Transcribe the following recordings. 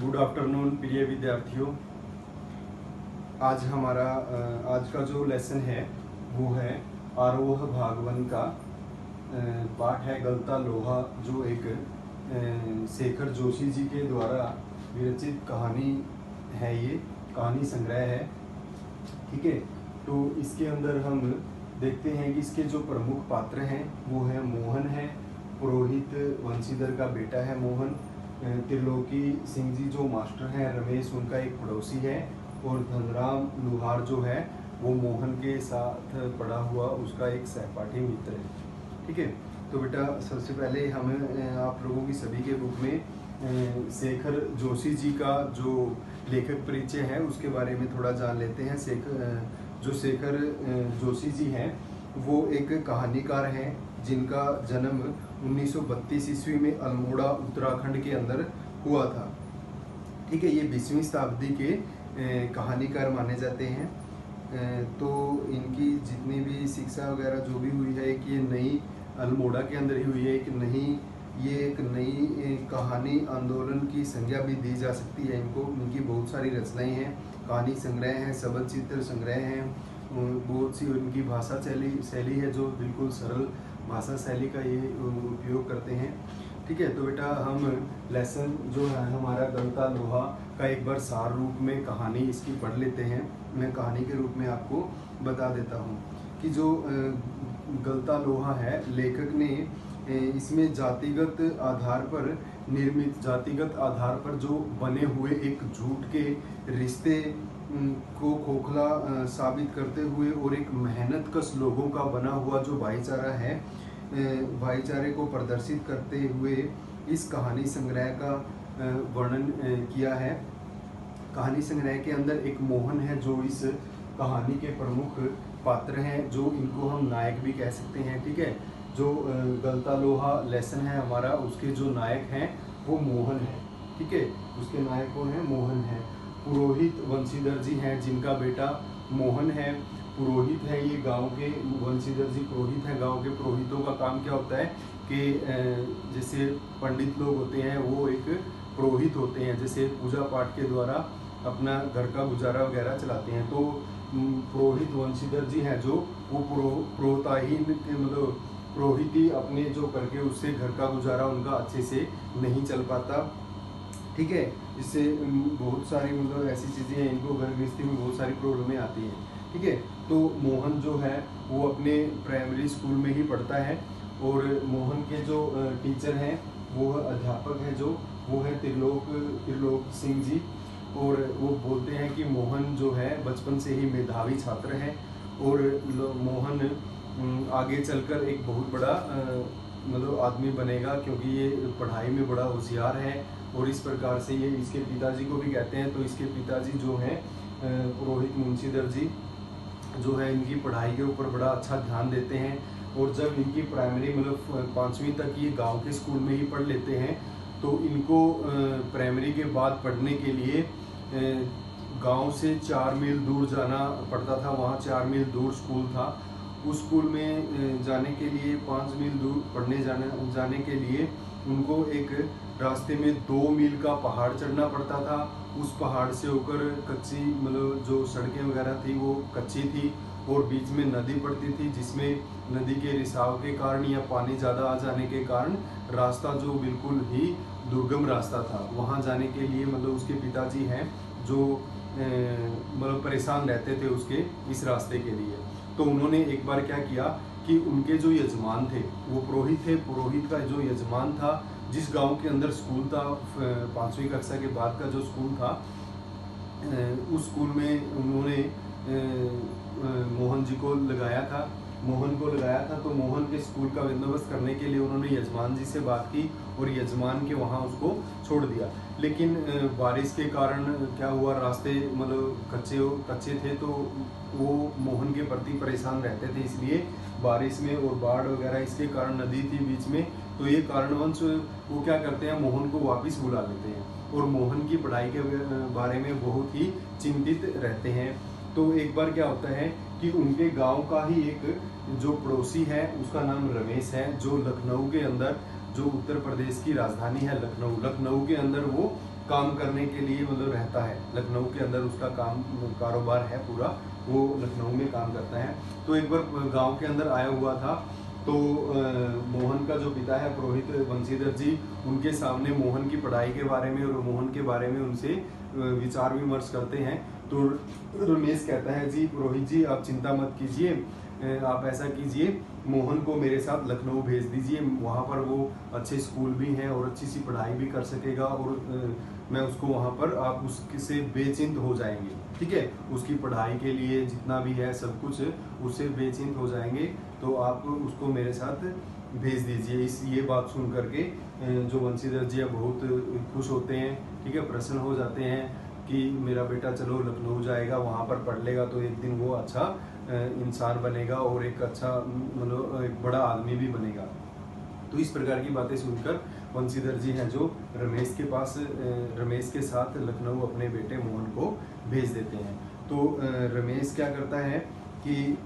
Good afternoon प्रिय विद्यार्थियों। आज हमारा आज का जो लेसन है वो है आरोह भागवन का पाठ है गलता लोहा, जो एक शेखर जोशी जी के द्वारा विरचित कहानी है। ये कहानी संग्रह है, ठीक है। तो इसके अंदर हम देखते हैं कि इसके जो प्रमुख पात्र हैं वो है मोहन है, पुरोहित वंशीधर का बेटा है मोहन। त्रिलोकी सिंह जी जो मास्टर हैं, रमेश उनका एक पड़ोसी है, और धनराम लुहार जो है वो मोहन के साथ पढ़ा हुआ उसका एक सहपाठी मित्र है, ठीक है। तो बेटा सबसे पहले हम आप लोगों की सभी के बुक में शेखर जोशी जी का जो लेखक परिचय है उसके बारे में थोड़ा जान लेते हैं। शेखर जोशी जी हैं वो एक कहानीकार हैं जिनका जन्म 1932 ईस्वी में अल्मोड़ा उत्तराखंड के अंदर हुआ था, ठीक है। ये 20वीं शताब्दी के कहानीकार माने जाते हैं। तो इनकी जितनी भी शिक्षा वगैरह जो भी हुई है कि ये नई अल्मोड़ा के अंदर ही हुई है, ये एक नई कहानी आंदोलन की संज्ञा भी दी जा सकती है इनको। इनकी बहुत सारी रचनाएं हैं, कहानी संग्रह हैं, शब्द चित्र संग्रह हैं, बहुत सी उनकी भाषा शैली है जो बिल्कुल सरल भाषा शैली का ये उपयोग करते हैं, ठीक है। तो बेटा हम लेसन जो है हमारा गलता लोहा का एक बार सार रूप में कहानी इसकी पढ़ लेते हैं। मैं कहानी के रूप में आपको बता देता हूँ कि जो गलता लोहा है, लेखक ने इसमें जातिगत आधार पर जो बने हुए एक झूठ के रिश्ते को खोखला साबित करते हुए और एक मेहनतकश लोगों का बना हुआ जो भाईचारा है, भाईचारे को प्रदर्शित करते हुए इस कहानी संग्रह का वर्णन किया है। कहानी संग्रह के अंदर एक मोहन है जो इस कहानी के प्रमुख पात्र हैं, जो इनको हम नायक भी कह सकते हैं, ठीक है। जो गलता लोहा लेसन है हमारा, उसके जो नायक हैं वो मोहन है, ठीक है। उसके नायक कौन है? मोहन है। पुरोहित वंशीधर जी हैं जिनका बेटा मोहन है। पुरोहित है ये गांव के, वंशीधर जी पुरोहित हैं। गांव के पुरोहितों का काम क्या होता है कि जैसे पंडित लोग होते हैं वो एक पुरोहित होते हैं, जैसे पूजा पाठ के द्वारा अपना घर का गुजारा वगैरह चलाते हैं। तो पुरोहित वंशीधर जी हैं जो वो प्रोताहीन मतलब पुरोहिती अपने जो करके उससे घर का गुजारा उनका अच्छे से नहीं चल पाता, ठीक है। इससे बहुत सारी मतलब ऐसी चीज़ें हैं, इनको घर गृहस्थी में बहुत सारी प्रॉब्लमें आती हैं, ठीक है। तो मोहन जो है वो अपने प्राइमरी स्कूल में ही पढ़ता है, और मोहन के जो टीचर हैं वो अध्यापक हैं जो वो है त्रिलोक सिंह जी। और वो बोलते हैं कि मोहन जो है बचपन से ही मेधावी छात्र है, और मोहन आगे चलकर एक बहुत बड़ा मतलब आदमी बनेगा, क्योंकि ये पढ़ाई में बड़ा होशियार है। और इस प्रकार से ये इसके पिताजी को भी कहते हैं। तो इसके पिताजी जो हैं पुरोहित वंशीधर जी जो है इनकी पढ़ाई के ऊपर बड़ा अच्छा ध्यान देते हैं। और जब इनकी प्राइमरी मतलब 5वीं तक ये गांव के स्कूल में ही पढ़ लेते हैं, तो इनको प्राइमरी के बाद पढ़ने के लिए गांव से 4 मील दूर जाना पड़ता था। वहाँ 4 मील दूर स्कूल था। उस स्कूल में जाने के लिए 5 मील दूर पढ़ने जाने के लिए उनको एक रास्ते में 2 मील का पहाड़ चढ़ना पड़ता था। उस पहाड़ से होकर कच्ची मतलब जो सड़कें वगैरह थी वो कच्ची थी, और बीच में नदी पड़ती थी, जिसमें नदी के रिसाव के कारण या पानी ज़्यादा आ जाने के कारण रास्ता जो बिल्कुल ही दुर्गम रास्ता था। वहाँ जाने के लिए मतलब उसके पिताजी हैं जो मतलब परेशान रहते थे उसके इस रास्ते के लिए। तो उन्होंने एक बार क्या किया कि उनके जो यजमान थे वो पुरोहित थे। पुरोहित का जो यजमान था, जिस गांव के अंदर स्कूल था, 5वीं कक्षा के बाद का जो स्कूल था, उस स्कूल में उन्होंने मोहन को लगाया था। तो मोहन के स्कूल का बंदोबस्त करने के लिए उन्होंने यजमान जी से बात की और यजमान के वहाँ उसको छोड़ दिया। लेकिन बारिश के कारण क्या हुआ, रास्ते मतलब कच्चे थे, तो वो मोहन के प्रति परेशान रहते थे। इसलिए बारिश में और बाढ़ वगैरह इसके कारण नदी थी बीच में, तो ये कारणवश वो क्या करते हैं, मोहन को वापस बुला लेते हैं और मोहन की पढ़ाई के बारे में बहुत ही चिंतित रहते हैं। तो एक बार क्या होता है कि उनके गांव का ही एक जो पड़ोसी है उसका नाम रमेश है, जो लखनऊ के अंदर, जो उत्तर प्रदेश की राजधानी है लखनऊ के अंदर वो काम करने के लिए मतलब रहता है। लखनऊ के अंदर उसका काम कारोबार है पूरा, वो लखनऊ में काम करता है। तो एक बार गांव के अंदर आया हुआ था, तो मोहन का जो पिता है पुरोहित बंशीधर जी, उनके सामने मोहन की पढ़ाई के बारे में और मोहन के बारे में उनसे विचार विमर्श करते हैं। तो रमेश कहता है, जी पुरोहित जी आप चिंता मत कीजिए, आप ऐसा कीजिए, मोहन को मेरे साथ लखनऊ भेज दीजिए, वहाँ पर वो अच्छे स्कूल भी हैं और अच्छी सी पढ़ाई भी कर सकेगा, और मैं उसको वहाँ पर, आप उससे बेचिंत हो जाएंगे, ठीक है, उसकी पढ़ाई के लिए जितना भी है सब कुछ उससे बेचिंत हो जाएंगे, तो आप उसको मेरे साथ भेज दीजिए। इस ये बात सुन करके जो बंशीधर जी है बहुत खुश होते हैं, ठीक है, प्रसन्न हो जाते हैं कि मेरा बेटा चलो लखनऊ जाएगा, वहाँ पर पढ़ लेगा तो एक दिन वो अच्छा इंसान बनेगा और एक अच्छा मतलब एक बड़ा आदमी भी बनेगा। तो इस प्रकार की बातें सुनकर बंशीधर जी हैं जो रमेश के पास, रमेश के साथ लखनऊ अपने बेटे मोहन को भेज देते हैं। तो रमेश क्या करता है कि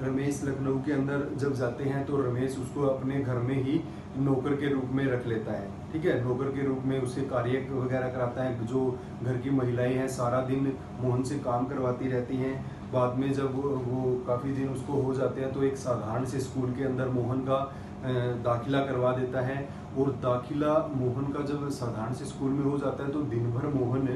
रमेश लखनऊ के अंदर जब जाते हैं तो रमेश उसको अपने घर में ही नौकर के रूप में रख लेता है, ठीक है, नौकर के रूप में उससे कार्य वगैरह कराता है। जो घर की महिलाएं हैं सारा दिन मोहन से काम करवाती रहती हैं। बाद में जब वो काफ़ी दिन उसको हो जाते हैं तो एक साधारण से स्कूल के अंदर मोहन का दाखिला करवा देता है। और दाखिला मोहन का जब साधारण से स्कूल में हो जाता है तो दिन भर मोहन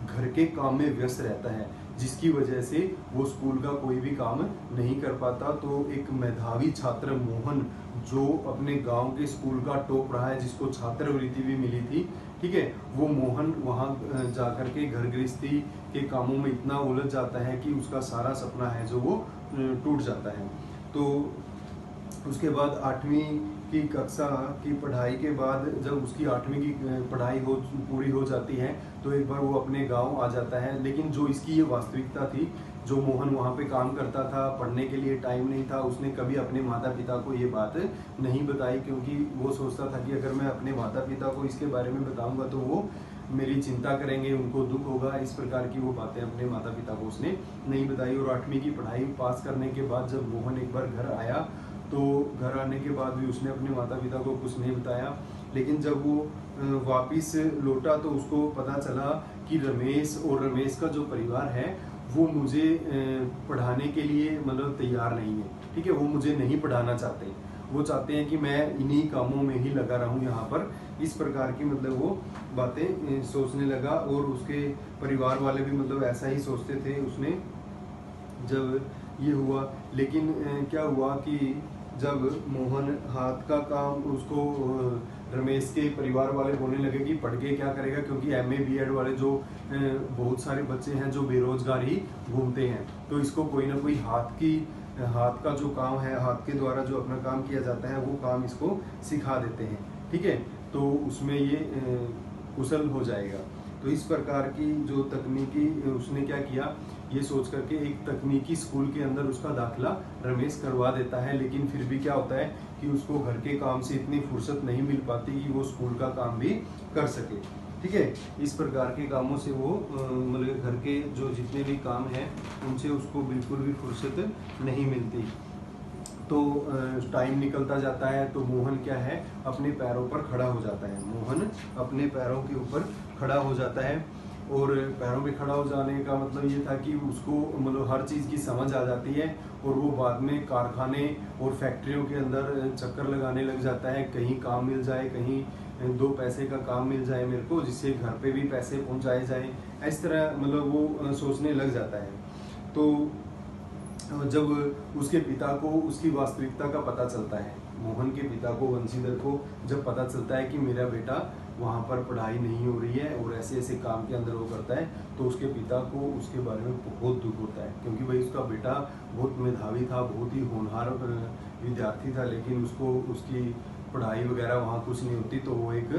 घर के काम में व्यस्त रहता है, जिसकी वजह से वो स्कूल का कोई भी काम नहीं कर पाता। तो एक मेधावी छात्र मोहन जो अपने गांव के स्कूल का टॉप रहा है, जिसको छात्रवृत्ति भी मिली थी, ठीक है, वो मोहन वहाँ जाकर के घर गृहस्थी के कामों में इतना उलझ जाता है कि उसका सारा सपना है जो वो टूट जाता है। तो उसके बाद 8वीं की कक्षा की पढ़ाई के बाद जब उसकी 8वीं की पढ़ाई पूरी हो जाती है तो एक बार वो अपने गांव आ जाता है। लेकिन जो इसकी ये वास्तविकता थी, जो मोहन वहाँ पे काम करता था, पढ़ने के लिए टाइम नहीं था, उसने कभी अपने माता पिता को ये बात नहीं बताई, क्योंकि वो सोचता था कि अगर मैं अपने माता पिता को इसके बारे में बताऊंगा तो वो मेरी चिंता करेंगे, उनको दुख होगा। इस प्रकार की वो बातें अपने माता पिता को उसने नहीं बताई। और 8वीं की पढ़ाई पास करने के बाद जब मोहन एक बार घर आया तो घर आने के बाद भी उसने अपने माता पिता को कुछ नहीं बताया। लेकिन जब वो वापिस लौटा तो उसको पता चला कि रमेश और रमेश का जो परिवार है वो मुझे पढ़ाने के लिए मतलब तैयार नहीं है, ठीक है, वो मुझे नहीं पढ़ाना चाहते, वो चाहते हैं कि मैं इन्हीं कामों में ही लगा रहूं यहाँ पर। इस प्रकार की मतलब वो बातें सोचने लगा। और उसके परिवार वाले भी मतलब ऐसा ही सोचते थे उसने जब ये हुआ। लेकिन क्या हुआ कि जब मोहन हाथ का काम उसको रमेश के परिवार वाले बोलने लगे कि पढ़ के क्या करेगा, क्योंकि एमए बीएड वाले जो बहुत सारे बच्चे हैं जो बेरोजगार ही घूमते हैं, तो इसको कोई ना कोई हाथ का जो काम है, हाथ के द्वारा जो अपना काम किया जाता है वो काम इसको सिखा देते हैं, ठीक है, तो उसमें ये कुशल हो जाएगा। तो इस प्रकार की जो तकनीकी उसने क्या किया, ये सोच करके एक तकनीकी स्कूल के अंदर उसका दाखिला रमेश करवा देता है। लेकिन फिर भी क्या होता है कि उसको घर के काम से इतनी फुर्सत नहीं मिल पाती कि वो स्कूल का काम भी कर सके, ठीक है। इस प्रकार के कामों से वो मतलब घर के जो जितने भी काम हैं उनसे उसको बिल्कुल भी फुर्सत नहीं मिलती। तो टाइम निकलता जाता है तो मोहन क्या है, अपने पैरों पर खड़ा हो जाता है। मोहन अपने पैरों के ऊपर खड़ा हो जाता है। और पैरों पे खड़ा हो जाने का मतलब ये था कि उसको मतलब हर चीज़ की समझ आ जाती है और वो बाद में कारखाने और फैक्ट्रियों के अंदर चक्कर लगाने लग जाता है। कहीं काम मिल जाए, कहीं 2 पैसे का काम मिल जाए मेरे को, जिससे घर पे भी पैसे पहुंचाए जाए, इस तरह मतलब वो सोचने लग जाता है। तो जब उसके पिता को उसकी वास्तविकता का पता चलता है, मोहन के पिता को, बंशीधर को जब पता चलता है कि मेरा बेटा वहाँ पर पढ़ाई नहीं हो रही है और ऐसे ऐसे काम के अंदर वो करता है, तो उसके पिता को उसके बारे में बहुत दुख होता है, क्योंकि भाई उसका बेटा बहुत मेधावी था, बहुत ही होनहार विद्यार्थी था, लेकिन उसको उसकी पढ़ाई वगैरह वहाँ कुछ नहीं होती, तो वो एक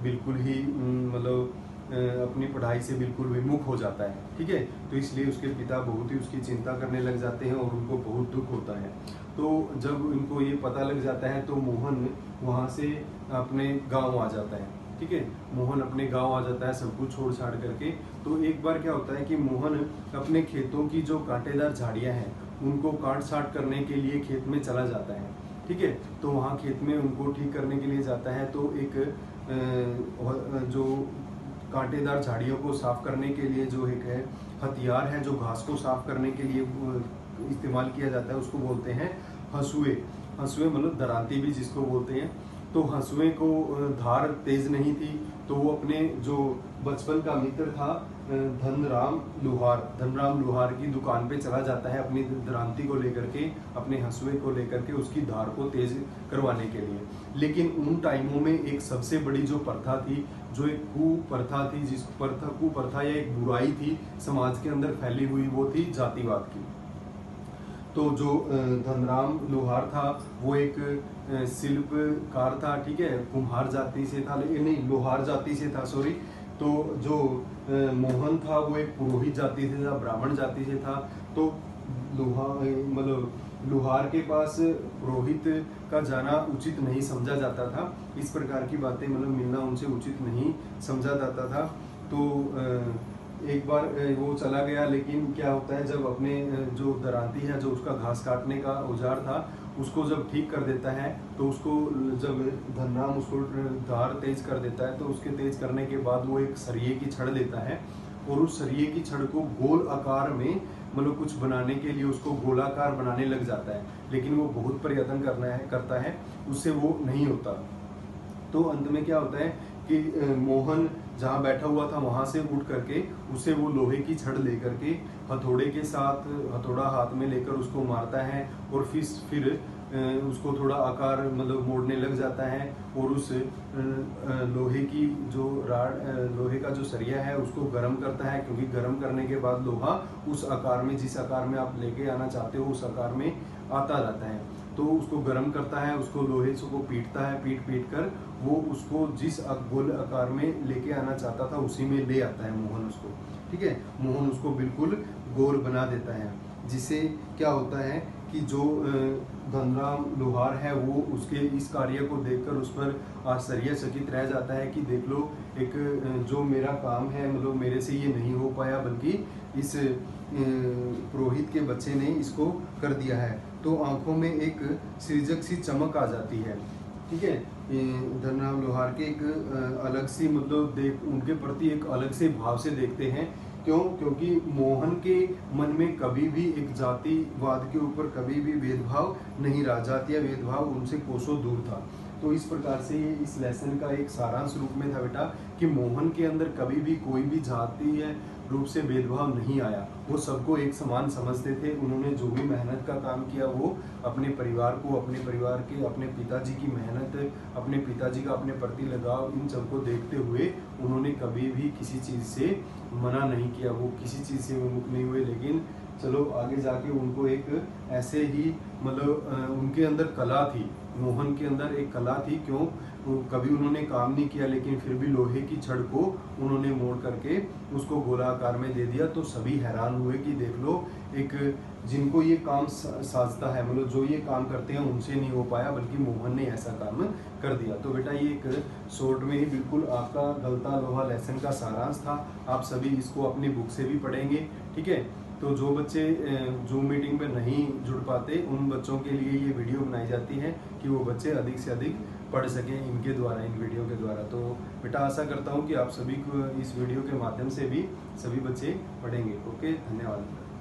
बिल्कुल ही मतलब अपनी पढ़ाई से बिल्कुल विमुख हो जाता है, ठीक है। तो इसलिए उसके पिता बहुत ही उसकी चिंता करने लग जाते हैं और उनको बहुत दुख होता है। तो जब उनको ये पता लग जाता है तो मोहन वहाँ से अपने गांव आ जाता है, ठीक है, मोहन अपने गांव आ जाता है सब कुछ छोड़ छाड़ करके। तो एक बार क्या होता है कि मोहन अपने खेतों की जो कांटेदार झाड़ियाँ हैं उनको काट छाट करने के लिए खेत में चला जाता है, ठीक है। तो वहाँ खेत में उनको ठीक करने के लिए जाता है तो एक जो कांटेदार झाड़ियों को साफ करने के लिए जो एक है हथियार है, जो घास को साफ करने के लिए इस्तेमाल किया जाता है, उसको बोलते हैं हंसुए। हंसुए मतलब दरांती भी जिसको बोलते हैं। तो हंसुए को धार तेज नहीं थी, तो वो अपने जो बचपन का मित्र था धनराम लुहार की दुकान पे चला जाता है अपनी दरांती को लेकर के, अपने हंसुए को लेकर के उसकी धार को तेज करवाने के लिए। लेकिन उन टाइमों में एक सबसे बड़ी जो प्रथा थी, जो एक कुप्रथा थी, जिस कुप्रथा या एक बुराई थी समाज के अंदर फैली हुई, वो थी जातिवाद की। तो जो धनराम लोहार था वो एक शिल्पकार था, ठीक है, कुम्हार जाति से था, नहीं लोहार जाति से था, सॉरी। तो जो मोहन था वो एक पुरोहित जाति से था, ब्राह्मण जाति से था। तो लोहार के पास पुरोहित का जाना उचित नहीं समझा जाता था। इस प्रकार की बातें मिलना उनसे उचित नहीं समझा जाता था। तो एक बार वो चला गया, लेकिन क्या होता है जब अपने जो दरांती है, जो उसका घास काटने का औजार था, उसको जब ठीक कर देता है, तो उसको जब धनराम उसको धार तेज कर देता है, तो उसके तेज करने के बाद वो एक सरिये की छड़ लेता है और उस सरिये की छड़ को गोल आकार में कुछ बनाने के लिए उसको गोलाकार बनाने लग जाता है। लेकिन वो बहुत प्रयत्न करता है, उससे वो नहीं होता। तो अंत में क्या होता है कि मोहन जहाँ बैठा हुआ था वहाँ से उठ करके उसे वो लोहे की छड़ लेकर के हथौड़े के साथ, हथौड़ा हाथ में लेकर उसको मारता है और फिर उसको थोड़ा आकार मोड़ने लग जाता है और उस लोहे की जो लोहे का जो सरिया है उसको गर्म करता है, क्योंकि गर्म करने के बाद लोहा उस आकार में, जिस आकार में आप लेके आना चाहते हो उस आकार में आता रहता है। तो उसको गर्म करता है, उसको लोहे से को पीटता है, पीट कर वो उसको जिस गोल आकार में लेके आना चाहता था उसी में ले आता है मोहन उसको, ठीक है। मोहन उसको बिल्कुल गोल बना देता है, जिससे क्या होता है कि जो धनराम लोहार है वो उसके इस कार्य को देखकर उस पर आश्चर्यचकित रह जाता है कि देख लो, एक जो मेरा काम है मेरे से ये नहीं हो पाया, बल्कि इस पुरोहित के बच्चे ने इसको कर दिया है। तो आंखों में एक सृजक सी चमक आ जाती है, ठीक है। धनराम लोहार के एक अलग सी उनके प्रति एक अलग से भाव से देखते हैं। क्यों? क्योंकि मोहन के मन में कभी भी एक जातिवाद के ऊपर कभी भी भेदभाव नहीं रहा, जातीय भेदभाव उनसे कोसों दूर था। तो इस प्रकार से ये इस लेसन का एक सारांश रूप में था बेटा कि मोहन के अंदर कभी भी कोई भी जातीय रूप से भेदभाव नहीं आया, वो सबको एक समान समझते थे। उन्होंने जो भी मेहनत का काम किया वो अपने परिवार को, अपने परिवार के, अपने पिताजी की मेहनत, अपने पिताजी का अपने प्रति लगाव, इन सबको देखते हुए उन्होंने कभी भी किसी चीज़ से मना नहीं किया, वो किसी चीज़ से विमुख नहीं हुए। लेकिन चलो आगे जाके उनको एक ऐसे ही उनके अंदर कला थी, मोहन के अंदर एक कला थी। क्यों? कभी उन्होंने काम नहीं किया, लेकिन फिर भी लोहे की छड़ को उन्होंने मोड़ करके उसको गोलाकार में दे दिया। तो सभी हैरान हुए कि देख लो, एक जिनको ये काम साजता है, जो ये काम करते हैं उनसे नहीं हो पाया, बल्कि मोहन ने ऐसा काम कर दिया। तो बेटा ये एक शॉर्ट में ही बिल्कुल आपका गलता लोहा लेसन का सारांश था। आप सभी इसको अपनी बुक से भी पढ़ेंगे, ठीक है। तो जो बच्चे जूम मीटिंग में नहीं जुड़ पाते, उन बच्चों के लिए ये वीडियो बनाई जाती है कि वो बच्चे अधिक से अधिक पढ़ सकें इनके द्वारा, इन वीडियो के द्वारा। तो बेटा आशा करता हूँ कि आप सभी को इस वीडियो के माध्यम से भी सभी बच्चे पढ़ेंगे। ओके, धन्यवाद।